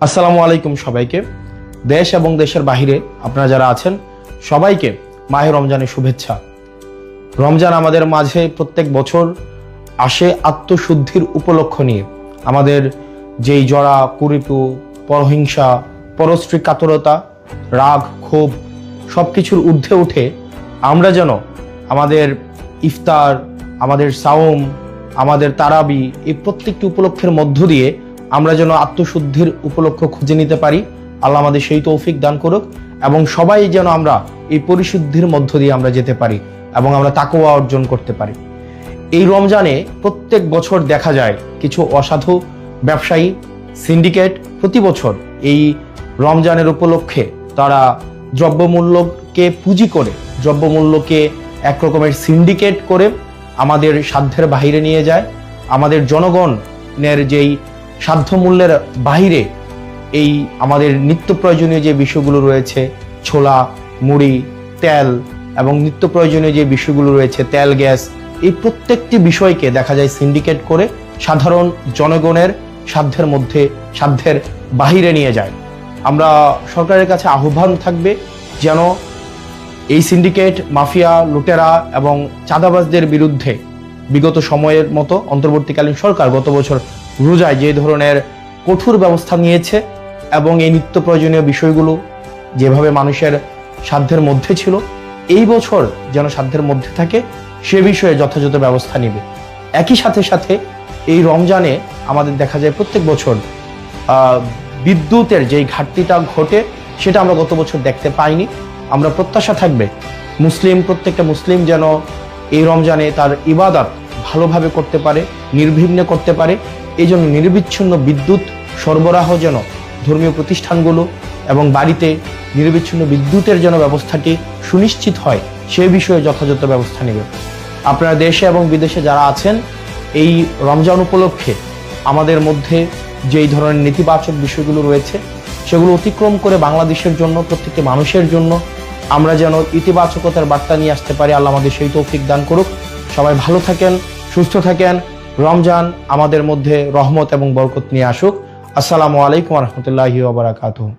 আসসালামু আলাইকুম সবাইকে। দেশ এবং দেশের বাহিরে আপনারা যারা আছেন সবাইকে মাহে রমজানের শুভেচ্ছা। রমজান আমাদের মাঝে প্রত্যেক বছর আসে আত্মশুদ্ধির উপলক্ষ নিয়ে। আমাদের যেই জড়া কুরিপু, পরহিংসা, পরশ্রী কাতরতা, রাগ, ক্ষোভ সব কিছুর ঊর্ধ্বে উঠে আমরা যেন আমাদের ইফতার, আমাদের সাওম, আমাদের তারাবি এই প্রত্যেকটি উপলক্ষের মধ্য দিয়ে আমরা যেন আত্মশুদ্ধির উপলক্ষ খুঁজে নিতে পারি। আল্লাহ আমাদের সেই তৌফিক দান করুক এবং সবাই যেন আমরা এই পরিশুদ্ধির মধ্য দিয়ে আমরা যেতে পারি এবং আমরা তাকওয়া অর্জন করতে পারি। এই রমজানে প্রত্যেক বছর দেখা যায় কিছু অসাধু ব্যবসায়ী সিন্ডিকেট প্রতি বছর এই রমজানের উপলক্ষে তারা দ্রব্যমূল্যকে পুঁজি করে, দ্রব্যমূল্যকে এক রকমের সিন্ডিকেট করে আমাদের সাধ্যের বাহিরে নিয়ে যায়। আমাদের জনগণের যেই সাধ্য মূল্যের বাহিরে এই আমাদের নিত্য প্রয়োজনীয় যে বিষয়গুলো রয়েছে, ছোলা, মুড়ি, তেল এবং নিত্য প্রয়োজনীয় যে বিষয়গুলো রয়েছে, তেল, গ্যাস, এই প্রত্যেকটি বিষয়কে দেখা যায় সিন্ডিকেট করে সাধারণ জনগণের সাধ্যের মধ্যে, সাধ্যের বাহিরে নিয়ে যায়। আমরা সরকারের কাছে আহ্বান থাকবে যেন এই সিন্ডিকেট, মাফিয়া, লুটেরা এবং চাঁদাবাজদের বিরুদ্ধে বিগত সময়ের মতো অন্তর্বর্তীকালীন সরকার গত বছর রোজায় যে ধরনের কঠোর ব্যবস্থা নিয়েছে এবং এই নিত্য প্রয়োজনীয় বিষয়গুলো যেভাবে মানুষের সাধ্যের মধ্যে ছিল, এই বছর যেন সাধ্যের মধ্যে থাকে সে বিষয়ে যথাযথ ব্যবস্থা নেবে। একই সাথে সাথে এই রমজানে আমাদের দেখা যায় প্রত্যেক বছর বিদ্যুতের যেই ঘাটতিটা ঘটে সেটা আমরা গত বছর দেখতে পাইনি। আমরা প্রত্যাশা থাকবে প্রত্যেকটা মুসলিম যেন এই রমজানে তার ইবাদত ভালোভাবে করতে পারে, নির্বিঘ্নে করতে পারে। এই জন্য নিরবিচ্ছিন্ন বিদ্যুৎ সরবরাহ যেন ধর্মীয় প্রতিষ্ঠানগুলো এবং বাড়িতে নিরবিচ্ছিন্ন বিদ্যুতের যেন ব্যবস্থাটি সুনিশ্চিত হয় সে বিষয়ে যথাযথ ব্যবস্থা নেবে। আপনারা দেশে এবং বিদেশে যারা আছেন এই রমজান উপলক্ষে আমাদের মধ্যে যেই ধরনের নেতিবাচক বিষয়গুলো রয়েছে সেগুলো অতিক্রম করে বাংলাদেশের জন্য, প্রত্যেকটি মানুষের জন্য আমরা যেন ইতিবাচকতার বার্তা নিয়ে আসতে পারি। আল্লাহ আমাদের সেই তৌফিক দান করুক। সবাই ভালো থাকেন, সুস্থ থাকেন। রমজান আমাদের মধ্যে রহমত এবং বরকত নিয়ে আসুক। আসসালামু আলাইকুম ওয়া রাহমাতুল্লাহি ওয়া বারাকাতুহু।